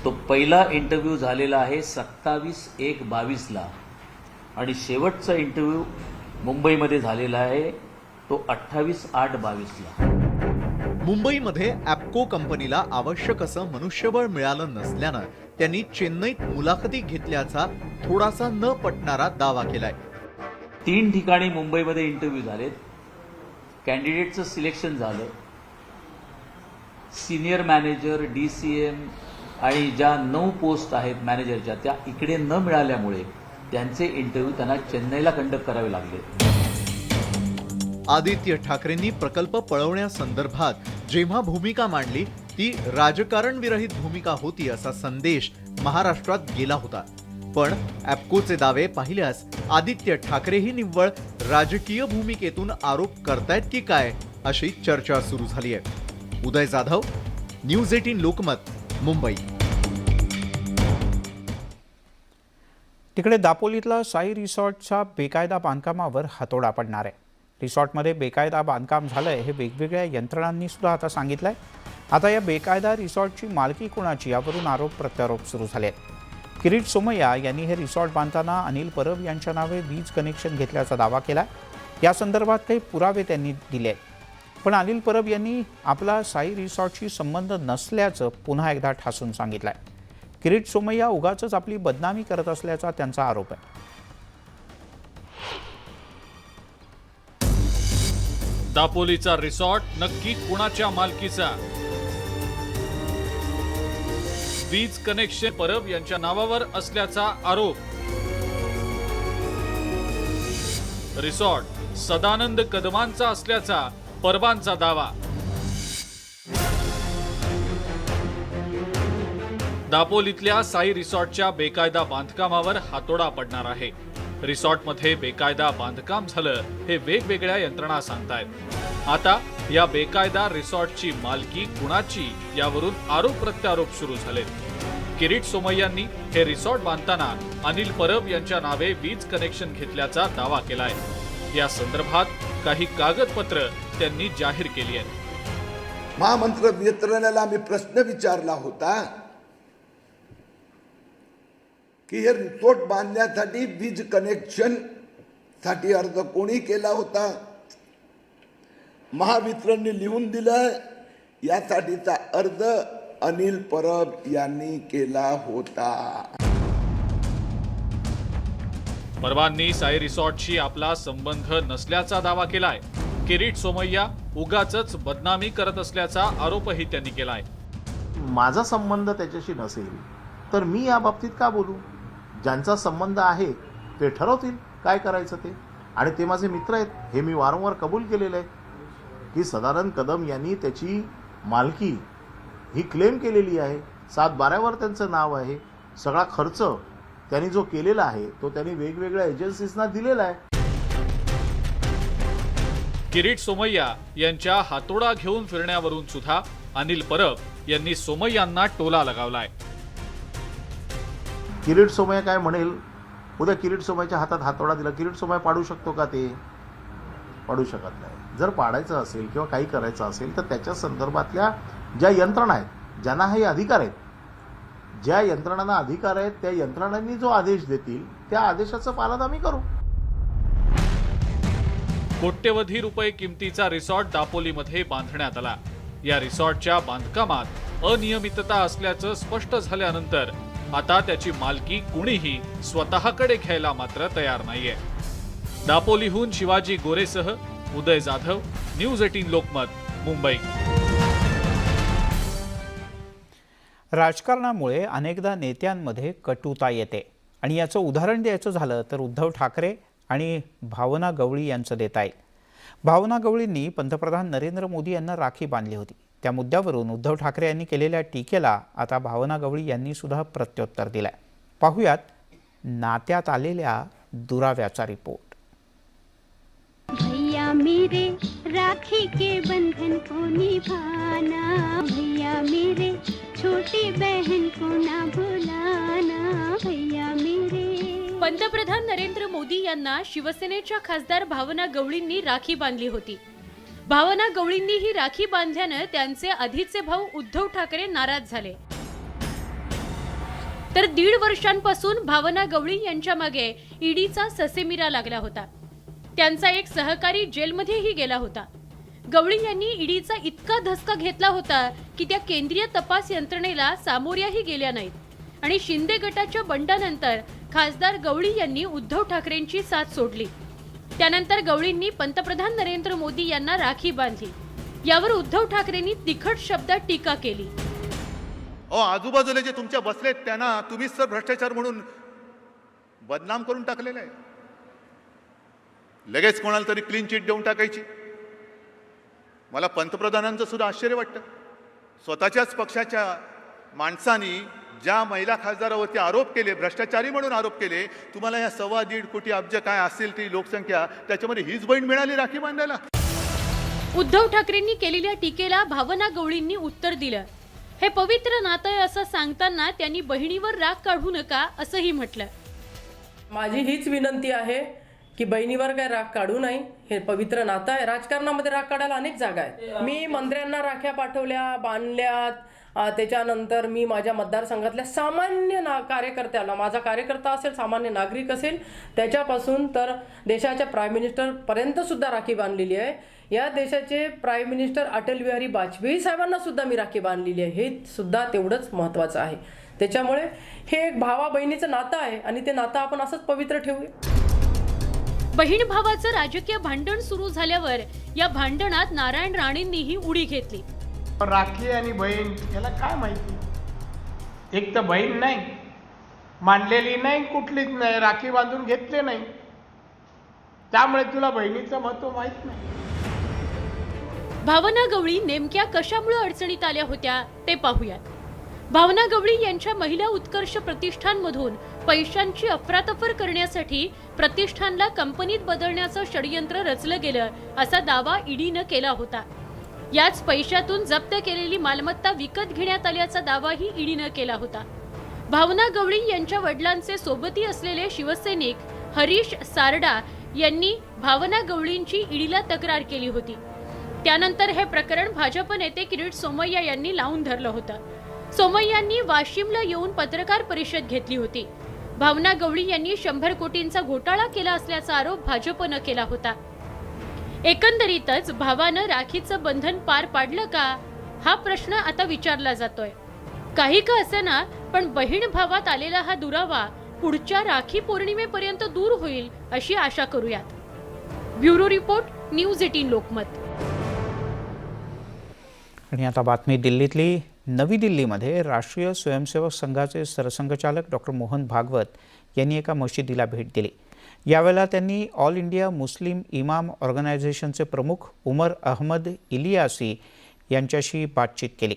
तो पहिला इंटरव्ह्यू झालेला आहे 27/1/22ला आणि शेवटचा इंटरव्ह्यू मुंबईमध्ये झालेला आहे तो 28/8/22ला। मुंबईमध्ये ॲप्को कंपनीला आवश्यक असं मनुष्यबळ मिळालं नसल्यानं त्यांनी चेन्नईत मुलाखती घेतल्याचा थोडासा न पटणारा दावा केलाय। 3 ठिकाणी मुंबईमध्ये इंटरव्ह्यू झालेत, कॅन्डिडेटचं सिलेक्शन झालं, सिनियर मॅनेजर, DCM आणि ज्या 9 पोस्ट आहेत मॅनेजरच्या त्या इकडे न मिळाल्यामुळे त्यांचे इंटरव्ह्यू त्यांना चेन्नईला कंडक्ट करावे लागले। आदित्य ठाकरेंनी प्रकल्प पळवण्यासंदर्भात जेव्हा भूमिका मांडली ती राजकारण विरहित भूमिका होती असा संदेश महाराष्ट्रात गेला होता। पण ॲप्कोचे दावे पाहिल्यास आदित्य ठाकरेही निव्वळ राजकीय भूमिकेतून आरोप करतायत की काय अशी चर्चा सुरू झाली आहे। उदय जाधव, न्यूज 18 लोकमत, मुंबई। तिकडे दापोलीतला साई रिसॉर्टच्या बेकायदा बांधकामावर हातोडा पडणार आहे। रिसॉर्टमध्ये बेकायदा बांधकाम झालंय हे वेगवेगळ्या यंत्रणांनी सुद्धा आता सांगितलंय। आता या बेकायदा रिसॉर्टची मालकी कोणाची यावरून आरोप प्रत्यारोप सुरू झाले आहेत. किरीट सोमय्या यांनी हे रिसॉर्ट बांधताना अनिल परब यांच्या नावे वीज कनेक्शन घेतल्याचा दावा केला. या संदर्भात काही पुरावे त्यांनी दिले आहेत. पण अनिल परब यांनी आपला साई रिसॉर्टशी संबंध नसल्याचं पुन्हा एकदा ठासून सांगितलं आहे. किरीट सोमय्या उगाचच आपली बदनामी करत असल्याचा त्यांचा आरोप आहे. दापोलीचा रिसॉर्ट नक्की कुणाच्या मालकीचा? वीज कनेक्शन परब यांच्या नावावर असल्याचा आरोप. रिसॉर्ट सदानंद कदमांचा असल्याचा परबांचा दावा. दापोलीतल्या साई रिसॉर्टच्या बेकायदा बांधकामावर हातोडा पडणार आहे. रिसॉर्टमध्ये बेकायदा बांधकाम झालं हे वेगवेगळ्या यंत्रणा सांगतायत. आता या बेकायदा रिसॉर्टची मालकी कुणाची यावरून आरोप प्रत्यारोप सुरू झालेत. किरीट सोमय्यांनी हे रिसॉर्ट बांधताना अनिल परब यांच्या नावे वीज कनेक्शन घेतल्याचा दावा केलाय. या संदर्भात काही कागदपत्र त्यांनी जाहीर केली आहेत. महामंत्र वितरणाला मी प्रश्न विचारला होता की हे रिसॉर्ट बांधण्यासाठी वीज कनेक्शन साठी अर्ज कोणी केला होता? महावितरणने लिहून दिलं यासाठीचा अर्ज अनिल परब यांनी केला होता. परबांनी साई रिसॉर्टशी आपला संबंध नसल्याचा दावा केलाय. किरीट सोमय्या उगाचच बदनामी करत असल्याचा आरोपही त्यांनी केलाय. माझा संबंध त्याच्याशी नसेल तर मी या बाबतीत का बोलू? ज्यांचा संबंध आहे ते ठरवतील काय करायचं ते, आणि ते माझे मित्र आहेत. हे मी वारंवार कबूल केलेलं आहे की सदानंद कदम यांनी त्याची मालकी ही क्लेम केलेली आहे. 7/12 त्यांचं नाव आहे. सगळा खर्च त्यांनी जो केलेला आहे तो त्यांनी वेगवेगळ्या एजन्सीजना दिलेला आहे. किरीट सोमय्या यांच्या हातोडा घेऊन फिरण्यावरून सुद्धा अनिल परब यांनी सोमय्यांना टोला लगावलाय. किरीट सोमय्या काय म्हणेल? उद्या किरीट सोमय्याच्या हातात हातोडा दिला, किरीट सोमय्या पाडू शकतो का? ते पाडू शकत नाही. जर पाडायचं असेल किंवा काही करायचं असेल तर त्याच्या संदर्भातल्या ज्या यंत्रणा आहेत, ज्यांना हे अधिकार आहेत, ज्या यंत्रणांना अधिकार आहेत त्या यंत्रणांनी जो आदेश देतील त्या आदेशाचं पालन आम्ही करू. कोट्यवधी रुपये किमतीचा रिसॉर्ट दापोलीमध्ये बांधण्यात आला. या रिसॉर्टच्या बांधकामात अनियमितता असल्याचं स्पष्ट झाल्यानंतर आता त्याची मालकी कुणीही स्वतःकडे घ्यायला मात्र तयार नाहीये. दापोलीहून शिवाजी गोरेसह उदय जाधव, न्यूज 18 लोकमत, मुंबई. राजकारणामुळे अनेकदा नेत्यांमध्ये कटुता येते आणि याचं उदाहरण द्यायचं झालं तर उद्धव ठाकरे आणि भावना गवळी यांचं देता येईल. भावना गवळींनी पंतप्रधान नरेंद्र मोदी यांना राखी बांधली होती. त्या मुद्द्यावरून उद्धव ठाकरे यांनी केलेल्या टीकेला आता भावना गवळी यांनी सुद्धा प्रत्युत्तर दिलंय. पाहुयात नात्यात आलेल्या दुराव्याचा रिपोर्ट. भैया मेरे राखी के बंधन को निभाना, भैया मेरे छोटी बहन को ना भुलाना, भैया मेरे. पंतप्रधान नरेंद्र मोदी यांना शिवसेनेच्या खासदार भावना गवळींनी राखी बांधली होती. भावना गवळींनी ही राखी बांधल्यानं त्यांचे आधीचे भाऊ उद्धव ठाकरे नाराज झाले. तर 1.5 वर्षांपासून भावना गवळी यांच्या मागे ईडीचा ससेमिरा लागला होता. त्यांचा एक सहकारी जेलमध्येही गेला होता. गवळी यांनी ईडीचा इतका धसका घेतला होता की त्या केंद्रीय तपास यंत्रणेला सामोऱ्याही गेल्या नाहीत आणि शिंदे गटाच्या बंडानंतर खासदार गवळी यांनी उद्धव ठाकरेंची साथ सोडली. त्यानंतर गवळींनी पंतप्रधान नरेंद्र मोदी यांना राखी बांधली. यावर उद्धव ठाकरेंनी तिखट शब्दात टीका केली. आजूबाजूला जे तुमच्या बसलेत त्यांना तुम्हीच सर भ्रष्टाचार म्हणून बदनाम करून टाकलेलं आहे. लगेच कोणाला तरी क्लीन चिट देऊन टाकायची. मला पंतप्रधानांचं सुद्धा आश्चर्य वाटतं. स्वतःच्याच पक्षाच्या माणसांनी ज्या महिला खासदारावरती आरोप केले, भ्रष्टाचारी म्हणून आरोप केले, तुम्हाला या 1.25 कोटी अब्ज काय असेल ती लोकसंख्या, त्याच्यामध्ये हीच बहीण मिळाली राखी बांधायला. उद्धव ठाकरेंनी केलेल्या टीकेला भावना गवळींनी उत्तर दिलं. हे पवित्र नातं आहे असं सांगताना त्यांनी बहिणीवर राग काढू नका असंही म्हटलं. माझी हीच विनंती आहे की बहिणीवर काय राग काढू नाही, हे पवित्र नातं आहे. राजकारणामध्ये राग काढायला अनेक जागा आहेत. मी मंत्र्यांना राख्या पाठवल्या, बांधल्यात. त्याच्यानंतर मी माझ्या मतदारसंघातल्या सामान्य कार्यकर्त्याला, माझा कार्यकर्ता असेल, सामान्य नागरिक असेल, त्याच्यापासून तर देशाच्या प्राईम मिनिस्टरपर्यंत सुद्धा राखी बांधलेली आहे. या देशाचे प्राईम मिनिस्टर अटल बिहारी वाजपेयी साहेबांना सुद्धा मी राखी बांधलेली आहे. हे सुद्धा तेवढंच महत्त्वाचं आहे. त्याच्यामुळे हे एक भावा बहिणीचं नातं आहे आणि ते नातं आपण असंच पवित्र ठेवूया. बहीण भावाचं राजकीय भांडण सुरू झाल्यावर या भांडणात नारायण राणेंनीही उडी घेतली. राखी आणि बहीण याला काय माहिती? एक तर बहीण नाही, मानलेली नाही, कुठलीच नाही, राखी बांधून घेतले नाही, त्यामुळे तुला बहिणीचं महत्व माहित नाही. भावना गवळी नेमक्या कशामुळे अडचणीत आल्या होत्या ते पाहूयात. भावना गवळी यांच्या महिला उत्कर्ष प्रतिष्ठानमधून पैशांची अफरातफर करण्यासाठी प्रतिष्ठानला कंपनीत बदलण्याचं षडयंत्र रचलं गेलं असा दावा ईडीनं केला होता. याच पैशातून जप्त केलेली मालमत्ता विकत घेण्यात आल्याचा दावाही ईडीनं केला होता. भावना गवळी यांच्या वडिलांचे सोबती असलेले शिवसैनिक हरीश सारडा यांनी भावना गवळींची ईडीला तक्रार केली होती. त्यानंतर हे प्रकरण भाजप नेते किरीट सोमय्या यांनी लावून धरलं होतं. सोमय्यांनी वाशिमला येऊन पत्रकार परिषद घेतली होती. भावना गवळी यांनी 100 कोटींचा घोटाळा केला असल्याचा आरोप भाजपनं केला होता. एकंदरीतच भावानं राखीचं बंधन पार पाडलं का, हा प्रश्न आता विचारला जातोय. काही का असेना, पण बहीण भावात आलेला हा दुरावा पुढच्या राखी पौर्णिमेपर्यंत दूर होईल अशी आशा करूयात. Bureau report, news 18 Lokmat. आणि आता बातमी दिल्लीतली. नवी दिल्लीमध्ये राष्ट्रीय स्वयंसेवक संघाचे सरसंघचालक डॉक्टर मोहन भागवत यांनी एका मशिदीला भेट दिली. यावेळेला त्यांनी ऑल इंडिया मुस्लिम इमाम ऑर्गनायझेशनचे प्रमुख उमर अहमद इलियासी यांच्याशी बातचीत केली.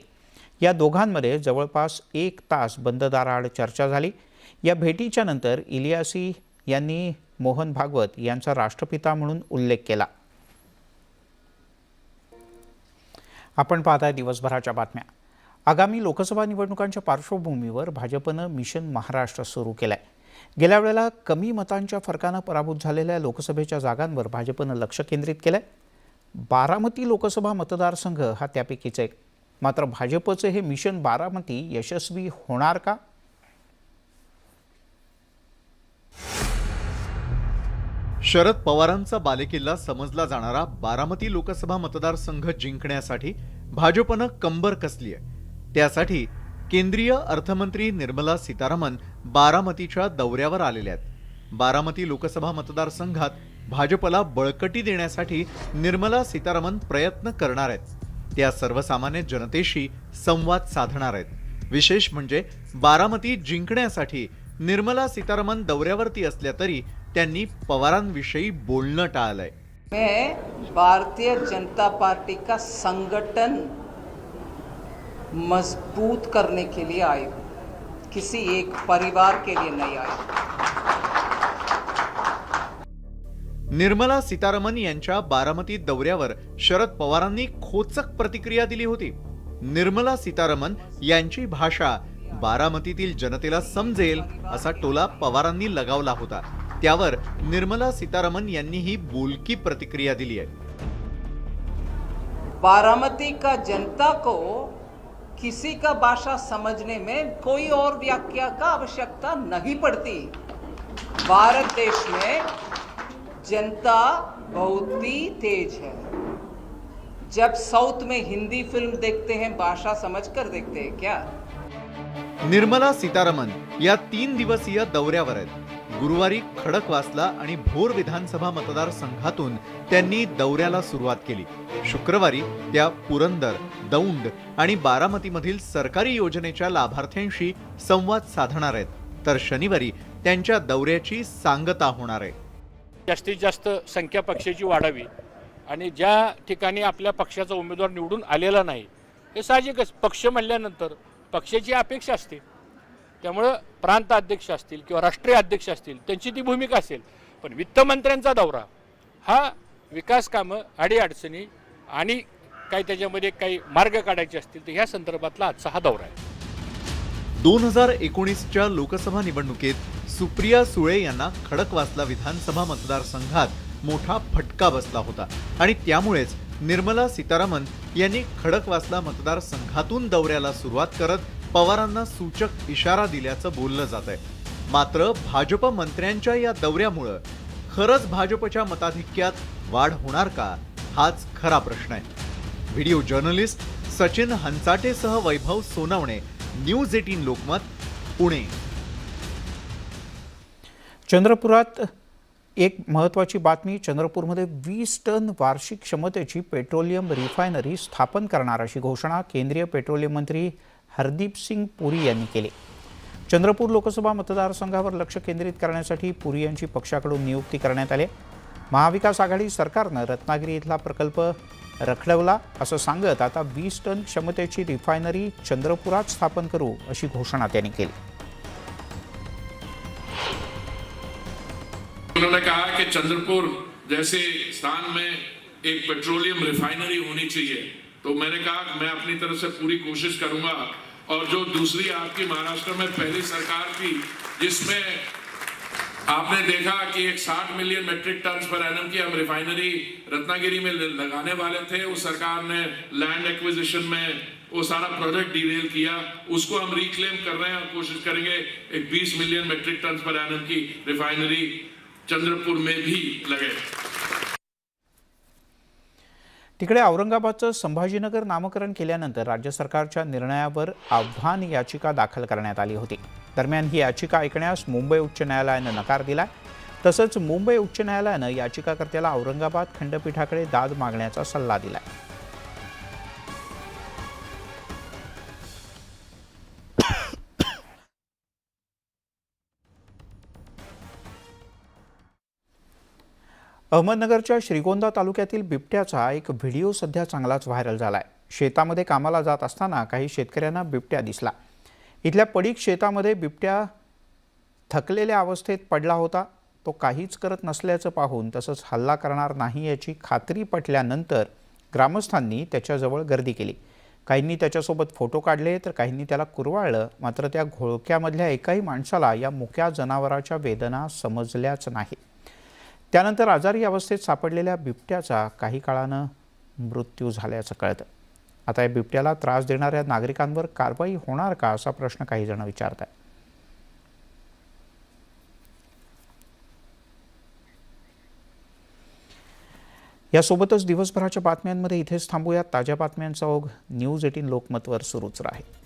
या दोघांमध्ये जवळपास 1 तास बंद दाराआड चर्चा झाली. या भेटीच्या नंतर इलियासी यांनी मोहन भागवत यांचा राष्ट्रपिता म्हणून उल्लेख केला. आपण पाहताय दिवसभराच्या बातम्या. आगामी लोकसभा निवडणुकांच्या पार्श्वभूमीवर भाजपनं मिशन महाराष्ट्र सुरू केलंय. गेल्या वेळेला कमी मतांच्या फरकानं पराभूत झालेल्या लोकसभेच्या जागांवर भाजपनं लक्ष केंद्रित केलंय. बारामती लोकसभा मतदारसंघ हा त्यापैकीच एक. मात्र भाजपचे हे मिशन बारामती यशस्वी होणार का? शरद पवारांचा बालेकिल्ला समजला जाणारा बारामती लोकसभा मतदारसंघ जिंकण्यासाठी भाजपनं कंबर कसली आहे. त्यासाठी केंद्रीय अर्थमंत्री निर्मला सीतारामन बारामतीच्या दौऱ्यावर आलेल्या आहेत. बारामती लोकसभा मतदारसंघात भाजपला बळकटी देण्यासाठी निर्मला सीतारामन प्रयत्न करणार आहेत. त्या सर्वसामान्य जनतेशी संवाद साधणार आहेत. विशेष म्हणजे बारामती जिंकण्यासाठी निर्मला सीतारामन दौऱ्यावरती असल्या तरी त्यांनी पवारांविषयी बोलणं टाळलंय. मैं भारतीय जनता पार्टी का संगठन मजबूत करने के लिए आई हूँ, किसी एक परिवार के लिए नहीं आई. निर्मला सीतारामन यांच्या बारामती दौऱ्यावर शरद पवारांनी खोचक प्रतिक्रिया दिली होती. निर्मला सीतारामन यांची भाषा बारामतीतील जनतेला समजेल असा टोला पवारांनी लगावला होता. त्यावर निर्मला सीतारामन यांनी ही बोलकी प्रतिक्रिया दिली आहे. बारामती का जनता को किसी का भाषा समझने में कोई और व्याख्या का आवश्यकता नहीं पड़ती. भारत देश में जनता बहुत ही तेज है. जब साउथ में हिंदी फिल्म देखते हैं भाषा समझकर देखते हैं क्या? निर्मला सीतारामन या 3 दिवसीय दौऱ्यावर आहेत. गुरुवारी खडकवासला आणि भोर विधानसभा मतदारसंघातून त्यांनी दौऱ्याला सुरुवात केली. शुक्रवारी त्या पुरंदर, दौंड आणि बारामतीमधील सरकारी योजनेच्या लाभार्थ्यांशी संवाद साधणार आहेत. तर शनिवारी त्यांच्या दौऱ्याची सांगता होणार आहे. जास्तीत जास्त संख्या पक्षाची वाढावी आणि ज्या ठिकाणी आपल्या पक्षाचा उमेदवार निवडून आलेला नाही, हे साहजिकच पक्ष म्हणल्यानंतर पक्षाची अपेक्षा असते. त्यामुळं प्रांत अध्यक्ष असतील किंवा राष्ट्रीय अध्यक्ष असतील त्यांची ती भूमिका असेल. पण वित्तमंत्र्यांचा दौरा हा विकास कामं, अडीअडचणी आणि काही त्याच्यामध्ये काही मार्ग काढायचे असतील तर ह्या संदर्भातला आजचा हा दौरा आहे. 2019च्या लोकसभा निवडणुकीत सुप्रिया सुळे यांना खडकवासला विधानसभा मतदारसंघात मोठा फटका बसला होता आणि त्यामुळेच निर्मला सीतारामन यांनी खडकवासला मतदारसंघातून दौऱ्याला सुरुवात करत पवारांना सूचक इशारा दिल्याचं बोललं जात आहे. मात्र भाजप मंत्र्यांच्या या दौऱ्यामुळं खरंच भाजपच्या मताधिक्यात वाढ होणार का, हाच खरा प्रश्न आहे. व्हिडिओ जर्नलिस्ट सचिन हंचाटेसह वैभव सोनवणे, न्यूज 18 लोकमत, पुणे. चंद्रपुरात एक महत्त्वाची बातमी. चंद्रपूरमध्ये 20 टन वार्षिक क्षमतेची पेट्रोलियम रिफायनरी स्थापन करणार अशी घोषणा केंद्रीय पेट्रोलियम मंत्री हरदीप सिंग पुरी यांनी केली. चंद्रपूर लोकसभा मतदारसंघावर लक्ष केंद्रित करण्यासाठी पुरी यांची पक्षाकडून नियुक्ती करण्यात आली. महाविकास आघाडी सरकारनं रत्नागिरी इथला प्रकल्प रखडवला असं सांगत आता 20 टन क्षमतेची रिफायनरी चंद्रपुरात स्थापन करू अशी घोषणा त्यांनी केली. उन्होंने कहा कि चंद्रपुर जैसे स्थान में एक पेट्रोलियम रिफाइनरी होनी चाहिए, तो मैंने कहा मैं अपनी तरफ से पूरी कोशिश करूंगा. और जो दूसरी आपकी महाराष्ट्र में पहली सरकार थी जिसमें आपने देखा कि एक 60 million metric tonne per annum की हम रिफाइनरी रत्नागिरी में लगाने वाले थे, उस सरकार ने लैंड एक्विजिशन में वो सारा प्रोजेक्ट डिरेल किया. उसको हम रिक्लेम कर रहे हैं और कोशिश करेंगे एक 20 million metric tonne per annum की रिफाइनरी चंद्रपुर में भी लगे. तिकडे औरंगाबादचं संभाजीनगर नामकरण केल्यानंतर राज्य सरकारच्या निर्णयावर आव्हान याचिका दाखल करण्यात आली होती. दरम्यान ही याचिका ऐकण्यास मुंबई उच्च न्यायालयानं नकार दिला. तसंच मुंबई उच्च न्यायालयानं याचिकाकर्त्याला औरंगाबाद खंडपीठाकडे दाद मागण्याचा सल्ला दिला. अहमदनगरच्या श्रीगोंदा तालुक्यातील बिबट्याचा एक व्हिडिओ सध्या चांगलाच व्हायरल झालाय. शेतामध्ये कामाला जात असताना काही शेतकऱ्यांना बिबट्या दिसला. इथल्या पडीक शेतामध्ये बिबट्या थकलेल्या अवस्थेत पडला होता. तो काहीच करत नसल्याचं पाहून तसंच हल्ला करणार नाही याची खात्री पटल्यानंतर ग्रामस्थांनी त्याच्याजवळ गर्दी केली. काहींनी त्याच्यासोबत फोटो काढले तर काहींनी त्याला कुरवाळलं. मात्र त्या घोळक्यामधल्या एकाही माणसाला या मुक्या जनावराच्या वेदना समजल्याच नाही. त्यानंतर आजारी अवस्थेत सापडलेल्या बिबट्याचा काही काळानं मृत्यू झाल्याचं कळतं. आता या बिबट्याला त्रास देणाऱ्या नागरिकांवर कारवाई होणार का असा प्रश्न काही जण विचारतात. यासोबतच दिवसभराच्या बातम्यांमध्ये इथेच थांबूयात. ताज्या बातम्यांचा ओघ न्यूज 18 लोकमतवर सुरूच राहील.